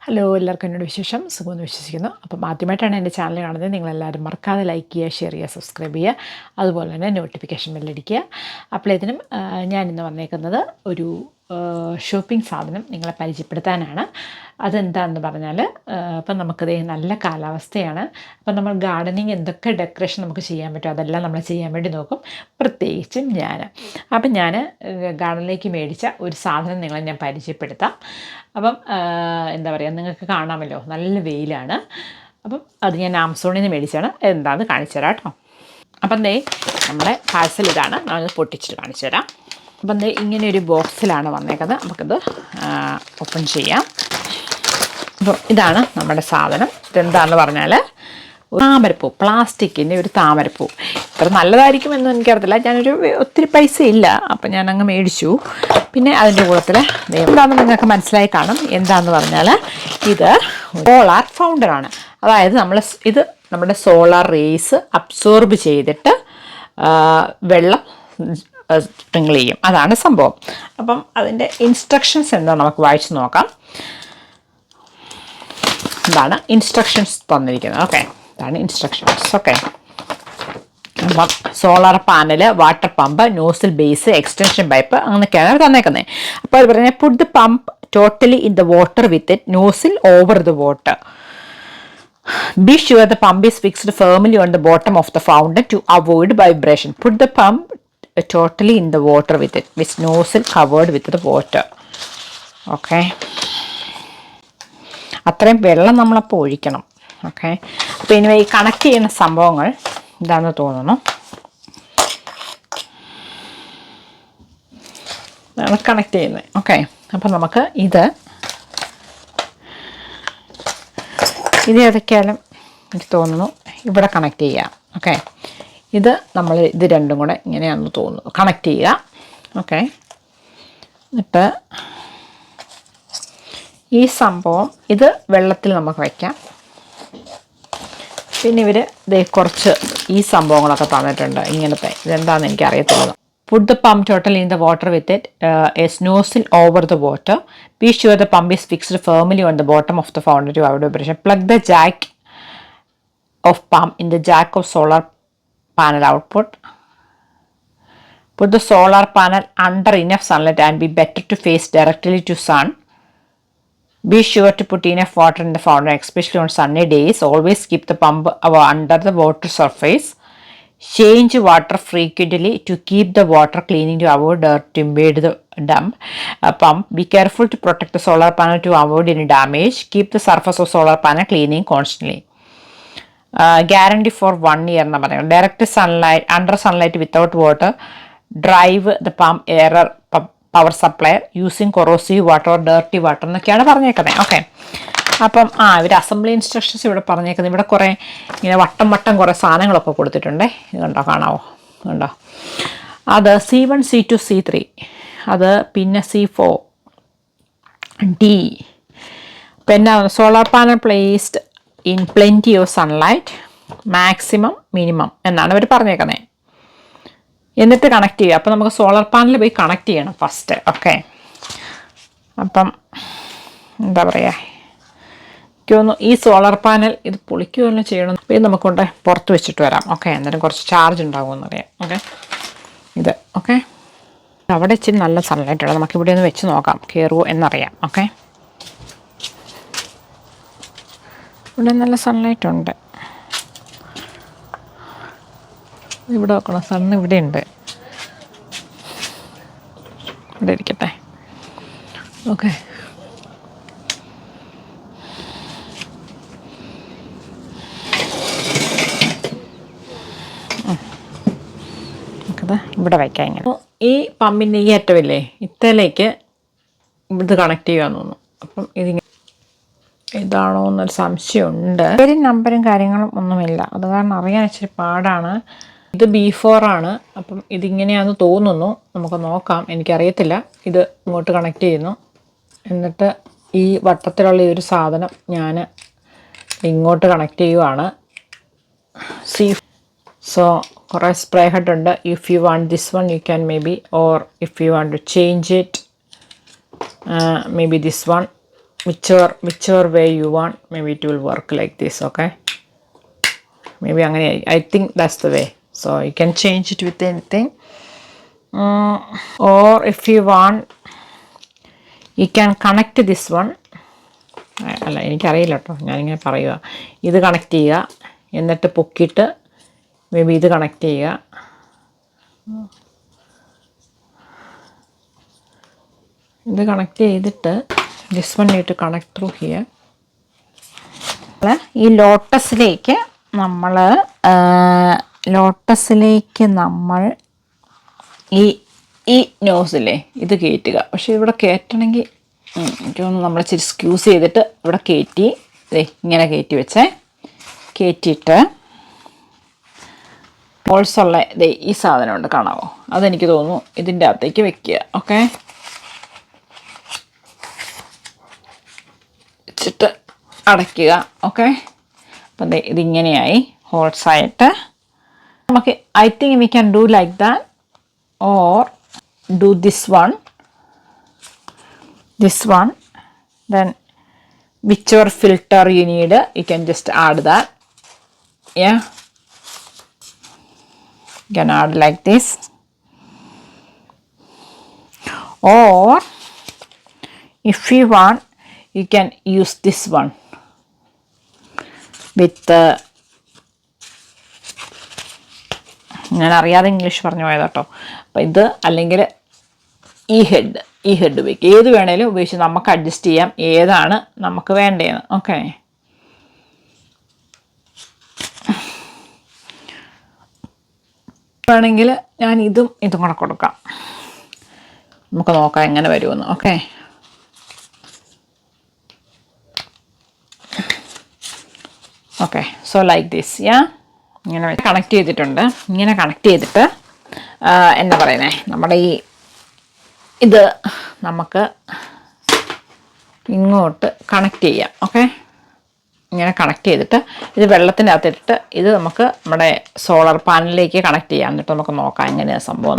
Hello, എല്ലാവർക്കും എന്നോട് വിശേഷം സുഖമെന്ന് വിശ്വസിക്കുന്നു. അപ്പം ആദ്യമായിട്ടാണ് എൻ്റെ ചാനൽ കാണുന്നത്. നിങ്ങളെല്ലാവരും മറക്കാതെ ലൈക്ക് ചെയ്യുക, ഷെയർ ചെയ്യുക, സബ്സ്ക്രൈബ് ചെയ്യുക, അതുപോലെ തന്നെ നോട്ടിഫിക്കേഷൻ ബെല്ലടിക്കുക. അപ്പോഴേതിനും ഞാനിന്ന് വന്നേക്കുന്നത് ഒരു ഷോപ്പിംഗ് സാധനം നിങ്ങളെ പരിചയപ്പെടുത്താനാണ്. അതെന്താണെന്ന് പറഞ്ഞാൽ, ഇപ്പം നമുക്കത് നല്ല കാലാവസ്ഥയാണ്. അപ്പം നമ്മൾ ഗാർഡനിങ് എന്തൊക്കെ ഡെക്കറേഷൻ നമുക്ക് ചെയ്യാൻ പറ്റും അതെല്ലാം നമ്മൾ ചെയ്യാൻ വേണ്ടി നോക്കും, പ്രത്യേകിച്ചും ഞാൻ. അപ്പം ഞാൻ ഗാർഡനിലേക്ക് മേടിച്ച ഒരു സാധനം നിങ്ങളെ ഞാൻ പരിചയപ്പെടുത്താം. അപ്പം എന്താ പറയുക, നിങ്ങൾക്ക് കാണാമല്ലോ, നല്ല വെയിലാണ്. അപ്പം അത് ഞാൻ ആമസോണിൽ നിന്ന് മേടിച്ചാണ്. എന്താണെന്ന് കാണിച്ചു തരാം കേട്ടോ. അപ്പം ദേ നമ്മുടെ പാഴ്സൽ ഇതാണ്. നമ്മൾ പൊട്ടിച്ചിട്ട് കാണിച്ചു തരാം. അപ്പം ദേ ഇങ്ങനെ ഒരു ബോക്സിലാണ് വന്നേക്കുന്നത്. നമുക്കത് ഓപ്പൺ ചെയ്യാം. അപ്പോൾ ഇതാണ് നമ്മുടെ സാധനം. ഇതെന്താണെന്ന് പറഞ്ഞാൽ താമരപ്പൂ, പ്ലാസ്റ്റിക്കിൻ്റെ ഒരു താമരപ്പൂ. ഇത്ര നല്ലതായിരിക്കുമെന്ന് എനിക്കറിയത്തില്ല. ഞാനൊരു ഒത്തിരി പൈസ ഇല്ല, അപ്പം ഞാനങ്ങ് മേടിച്ചു. പിന്നെ അതിൻ്റെ കൂട്ടത്തിൽ എന്താണെന്ന് നിങ്ങൾക്ക് മനസ്സിലായി കാണും. എന്താണെന്ന് പറഞ്ഞാൽ ഇത് സോളാർ ഫൗണ്ടറാണ്. അതായത് ഇത് നമ്മുടെ സോളാർ റേസ് അബ്സോർബ് ചെയ്തിട്ട് വെള്ളം സ്പ്രിങ്കിൾ ചെയ്യും. അതാണ് സംഭവം. അപ്പം അതിൻ്റെ ഇൻസ്ട്രക്ഷൻസ് എന്താ നമുക്ക് വായിച്ച് നോക്കാം. ഇതാണ് ഇൻസ്ട്രക്ഷൻസ് തന്നിരിക്കുന്നത്. ഓക്കെ, ഇതാണ് ഇൻസ്ട്രക്ഷൻസ്. ഓക്കെ, അപ്പം solar panel, water pump, nozzle base, extension pipe, അങ്ങനെയൊക്കെയാണ് തന്നേക്കുന്നത്. അപ്പോൾ അത് പറഞ്ഞാൽ put the pump totally in the water with it, nozzle over the water. Be sure the pump is fixed firmly on the bottom of the fountain to avoid vibration. Put the pump totally in the water with it, with nozzle covered with the water. Okay, അത്രയും വെള്ളം നമ്മളപ്പോൾ ഒഴിക്കണം. Okay, അപ്പോൾ ഇനി ഈ connect ചെയ്യുന്ന സംഭവങ്ങൾ ഇതാണെന്ന് തോന്നുന്നു. ഇതാണ് കണക്ട് ചെയ്യുന്നത്. ഓക്കെ, അപ്പം നമുക്ക് ഇത് ഏതൊക്കെയാലും എനിക്ക് തോന്നുന്നു ഇവിടെ കണക്ട് ചെയ്യാം. ഓക്കെ, ഇത് രണ്ടും കൂടെ ഇങ്ങനെയാണെന്ന് തോന്നുന്നു കണക്ട് ചെയ്യുക. ഓക്കെ, എന്നിട്ട് ഈ സംഭവം ഇത് വെള്ളത്തിൽ നമുക്ക് വയ്ക്കാം. പിന്നെ കുറച്ച് ഈ സംഭവങ്ങളൊക്കെ തന്നിട്ടുണ്ട്. ഇങ്ങനത്തെ ഇതെന്താണെന്ന് എനിക്കറിയത്തില്ല. Put the pump totally in the water with it, a nozzle over the water. Be sure the pump is fixed firmly on the bottom of the fountain to avoid vibration. Plug the jack of pump in the jack of solar panel output. Put the solar panel under enough sunlight and be better to face directly to sun. Be sure to put enough water in the fountain, especially on sunny days. Always keep the pump under the water surface. Change water frequently to keep the water cleaning to avoid dirt to invade the pump. Be careful to protect the solar panel to avoid any damage. Keep the surface of solar panel cleaning constantly. Guarantee for 1 year. Direct sunlight, under sunlight without water. Drive the pump error power supply using corrosive water or dirty water എന്നൊക്കെയാണ് പറഞ്ഞേക്കുന്നത്. Okay, അപ്പം ഇവർ assembly instructions ഇവിടെ പറഞ്ഞേക്കുന്നത്. ഇവിടെ കുറേ ഇങ്ങനെ വട്ടം കുറേ സാധനങ്ങളൊക്കെ കൊടുത്തിട്ടുണ്ട്. ഇത് കണ്ടോ, കാണാവോ, കണ്ടോ? അത് C1, C2, C3, അത് പിന്നെ C4, D. പിന്നെ solar panel placed in plenty of sunlight, maximum minimum എന്നാണ് ഇവർ പറഞ്ഞേക്കുന്നത്. എന്നിട്ട് കണക്ട് ചെയ്യുക. അപ്പോൾ നമുക്ക് സോളാർ പാനൽ പോയി കണക്ട് ചെയ്യണം ഫസ്റ്റ്. ഓക്കെ, അപ്പം എന്താ പറയുക, എനിക്കൊന്ന് ഈ സോളാർ പാനൽ ഇത് പൊളിക്കുകയെന്ന് ചെയ്യണം. അപ്പോൾ ഇത് നമുക്കൊണ്ട് പുറത്ത് വെച്ചിട്ട് വരാം. ഓക്കെ, അന്നേരം കുറച്ച് ചാർജ് ഉണ്ടാകുമെന്നറിയാം. ഓക്കെ, ഇത് ഓക്കെ, അവിടെ ഇച്ചിരി നല്ല സൺലൈറ്റ് ഉണ്ട്. നമുക്കിവിടെ ഒന്ന് വെച്ച് നോക്കാം, കയറുമോ എന്നറിയാം. ഓക്കെ, ഇവിടെ നല്ല സൺലൈറ്റ് ഉണ്ട്. ഇവിടെ നോക്കണം, സണ്ണ് ഇവിടെ ഉണ്ട്. ഇവിടെ ഇരിക്കട്ടെ. ഓക്കെ, ഇവിടെ വയ്ക്കാം. ഇങ്ങനെ ഈ പമ്പിൻ്റെ ഈ അറ്റമില്ലേ, ഇത്തലേക്ക് ഇത് കണക്ട് ചെയ്യാമെന്ന് തോന്നുന്നു. അപ്പം ഇതാണോ എന്നൊരു സംശയമുണ്ട്. പേരും നമ്പരും കാര്യങ്ങളും ഒന്നുമില്ല, അത് കാരണം അറിയാൻ ഇച്ചിരി പാടാണ്. ഇത് B4 ആണ്. അപ്പം ഇതിങ്ങനെയാണെന്ന് തോന്നുന്നു. നമുക്ക് നോക്കാം, എനിക്കറിയത്തില്ല. ഇത് ഇങ്ങോട്ട് കണക്ട് ചെയ്യുന്നു. എന്നിട്ട് ഈ വട്ടത്തിലുള്ള ഈ ഒരു സാധനം ഞാൻ ഇങ്ങോട്ട് കണക്ട് ചെയ്യുവാണ്. സോ കുറേ സ്പ്രേ ഹെഡ് ഉണ്ട്. If you want this one you can maybe, or if you want to change it maybe this one. whichever way you want, maybe it will work like this. Okay, maybe I think that's the way. So you can change it with anything. Or if you want, you can connect this one. അല്ല, എനിക്കറിയില്ല കേട്ടോ, ഞാനിങ്ങനെ പറയുക. ഇത് connect ചെയ്യുക, എന്നിട്ട് പൊക്കിയിട്ട് maybe ഇത് കണക്ട് ചെയ്യുക. ഇത് കണക്ട് ചെയ്തിട്ട് this one need to connect through here. ഈ ലോട്ടസിലേക്ക് നമ്മൾ ഈ നോസില്ലേ ഇത് കയറ്റുക. പക്ഷേ ഇവിടെ കയറ്റണമെങ്കിൽ എനിക്ക് തോന്നുന്നു നമ്മൾ ഇച്ചിരി സ്ക്യൂസ് ചെയ്തിട്ട് ഇവിടെ കയറ്റി ഇങ്ങനെ കയറ്റി വെച്ചേ. കയറ്റിയിട്ട് ഹോൾസുള്ള ഈ സാധനമുണ്ട്, കാണാമോ? അതെനിക്ക് തോന്നുന്നു ഇതിൻ്റെ അകത്തേക്ക് വെക്കുക. ഓക്കെ, വെച്ചിട്ട് അടയ്ക്കുക. ഓക്കെ, അപ്പം ഇതിങ്ങനെയായി ഹോൾസായിട്ട്. നമുക്ക് I think we can do like that or do this one, then whichever filter you need, you can just add that. Yeah, you can add like this. Or if you want, you can use this one with ഞാൻ അറിയാതെ English പറഞ്ഞു പോയതാട്ടോ. അപ്പം ഇത് അല്ലെങ്കിൽ ഈ head വയ്ക്കുക. ഏത് വേണേലും ഉപയോഗിച്ച് നമുക്ക് അഡ്ജസ്റ്റ് ചെയ്യാം ഏതാണ് നമുക്ക് വേണ്ടതെന്ന്. ഓക്കെ, വേണമെങ്കിൽ ഞാൻ ഇതും കൂടെ കൊടുക്കാം. നമുക്ക് നോക്കാം എങ്ങനെ വരുമെന്ന്. Okay, okay, so like this. ഇങ്ങനെ കണക്ട് ചെയ്തിട്ടുണ്ട്. ഇങ്ങനെ കണക്ട് ചെയ്തിട്ട് എന്താ പറയുന്നത്, നമ്മുടെ ഇത് നമുക്ക് ഇങ്ങോട്ട് കണക്ട് ചെയ്യാം. ഓക്കെ, ഇങ്ങനെ കണക്ട് ചെയ്തിട്ട് ഇത് വെള്ളത്തിൻ്റെ അകത്തിട്ടിട്ട് ഇത് നമുക്ക് നമ്മുടെ സോളർ പാനലിലേക്ക് കണക്ട് ചെയ്യാം. എന്നിട്ട് നമുക്ക് നോക്കാം എങ്ങനെയാണ് സംഭവം.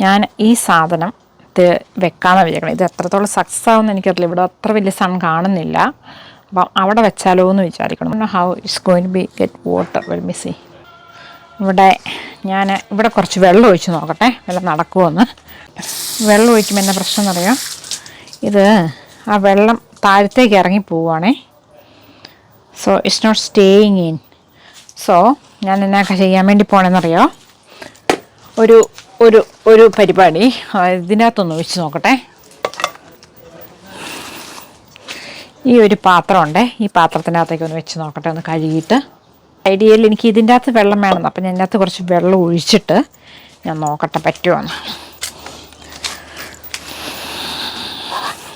ഞാൻ ഈ സാധനം ഇത് വെക്കാമെന്ന് വിചാരിക്കണം. ഇത് എത്രത്തോളം സക്സസ് ആവുമെന്ന് എനിക്കറിയില്ല. ഇവിടെ അത്ര വലിയ സൺ കാണുന്നില്ല. അപ്പം അവിടെ വെച്ചാലോ എന്ന് വിചാരിക്കണം. How it's going to be get water. Well me see. ഇവിടെ കുറച്ച് വെള്ളം ഒഴിച്ച് നോക്കട്ടെ, വെള്ളം നടക്കുമോയെന്ന്. വെള്ളം ഒഴിക്കുമ്പോൾ എന്നാ പ്രശ്നം എന്നറിയാം, ഇത് ആ വെള്ളം താഴത്തേക്ക് ഇറങ്ങി പോവുകയാണേ. So it's not staying in. So ഞാൻ എന്നൊക്കെ ചെയ്യാൻ വേണ്ടി പോകണമെന്നറിയോ, ഒരു പരിപാടി ഇതിനകത്തൊന്ന് ഒഴിച്ച് നോക്കട്ടെ. ഈ ഒരു പാത്രമുണ്ട്, ഈ പാത്രത്തിനകത്തേക്ക് ഒന്ന് വെച്ച് നോക്കട്ടെ, ഒന്ന് കഴുകിയിട്ട്. ഐഡിയയിൽ എനിക്ക് ഇതിൻ്റെ അകത്ത് വെള്ളം വേണമെന്ന്. അപ്പം ഞാൻ ഇതിനകത്ത് കുറച്ച് വെള്ളം ഒഴിച്ചിട്ട് ഞാൻ നോക്കട്ടെ പറ്റുമോയെന്ന്.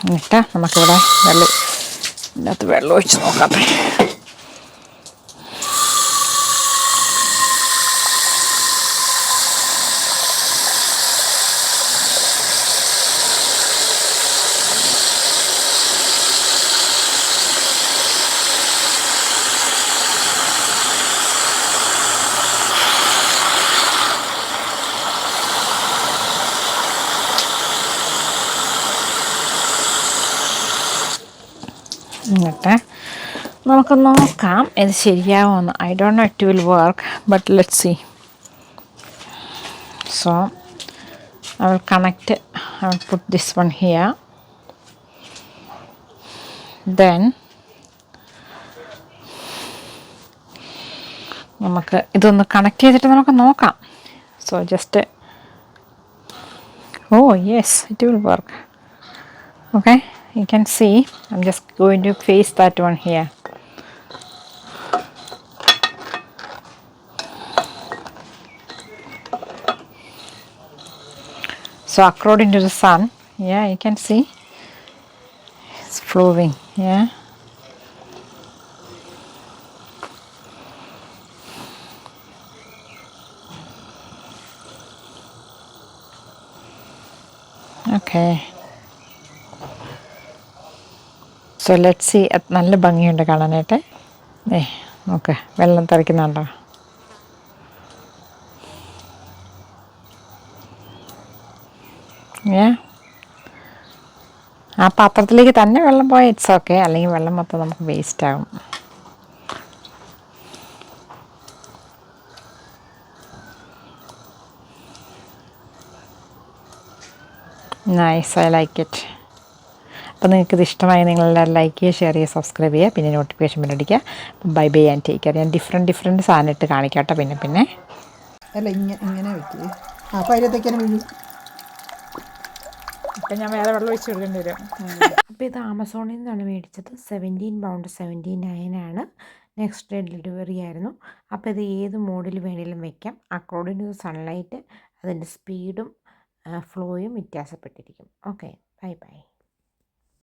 എന്നിട്ട് നമുക്കിവിടെ ഇതിനകത്ത് വെള്ളം ഒഴിച്ച് നോക്കട്ടെ. എന്നിട്ട് നമുക്ക് നോക്കാം ഇത് ശരിയാവുമെന്ന്. I don't know it will work, but let's see. So I will connect, I will put this one here. Then നമുക്ക് ഇതൊന്ന് കണക്ട് ചെയ്തിട്ട് നമുക്ക് നോക്കാം. So just yes, it will work. Okay, you can see I'm just going to face that one here. So according to the sun, you can see it's flowing. Okay, so let see. നല്ല ഭംഗിയുണ്ട് കാണാനായിട്ട്. നോക്ക്, വെള്ളം തെറിക്കുന്നുണ്ടോ? ആ പാത്രത്തിലേക്ക് തന്നെ വെള്ളം പോയാൽ ഇറ്റ്സ് ഓക്കെ, അല്ലെങ്കിൽ വെള്ളം മൊത്തം നമുക്ക് വേസ്റ്റ് ആകും. Nice, I like it. അപ്പോൾ നിങ്ങൾക്കിത് ഇഷ്ടമായി നിങ്ങളെല്ലാവരും ലൈക്ക് ചെയ്യുക, ഷെയർ ചെയ്യുക, സബ്സ്ക്രൈബ് ചെയ്യുക, പിന്നെ നോട്ടിഫിക്കേഷൻ ബെല്ലടിക്കുക. Bye bye and take care. ഞാൻ ഡിഫറെൻറ്റ് സാധനം ഇട്ട് കാണിക്കാട്ടോ പിന്നെ അല്ല ഇങ്ങനെ വെക്കുക. അപ്പോൾ അതിലത്തേക്കാനും വീഴും. ഇപ്പം ഞാൻ വേറെ വെള്ളം ഒഴിച്ച് കൊടുക്കേണ്ടി വരും. അപ്പോൾ ഇത് ആമസോണിൽ നിന്നാണ് മേടിച്ചത്. 17 പൗണ്ട് 79 നെക്സ്റ്റ് ഡേ ഡെലിവറി ആയിരുന്നു. അപ്പോൾ ഇത് ഏത് മോഡിൽ വേണമെങ്കിലും വെക്കാം. അക്കോർഡിംഗ് ടു സൺലൈറ്റ് അതിൻ്റെ സ്പീഡും ഫ്ലോയും വ്യത്യാസപ്പെട്ടിരിക്കും. Okay, bye bye.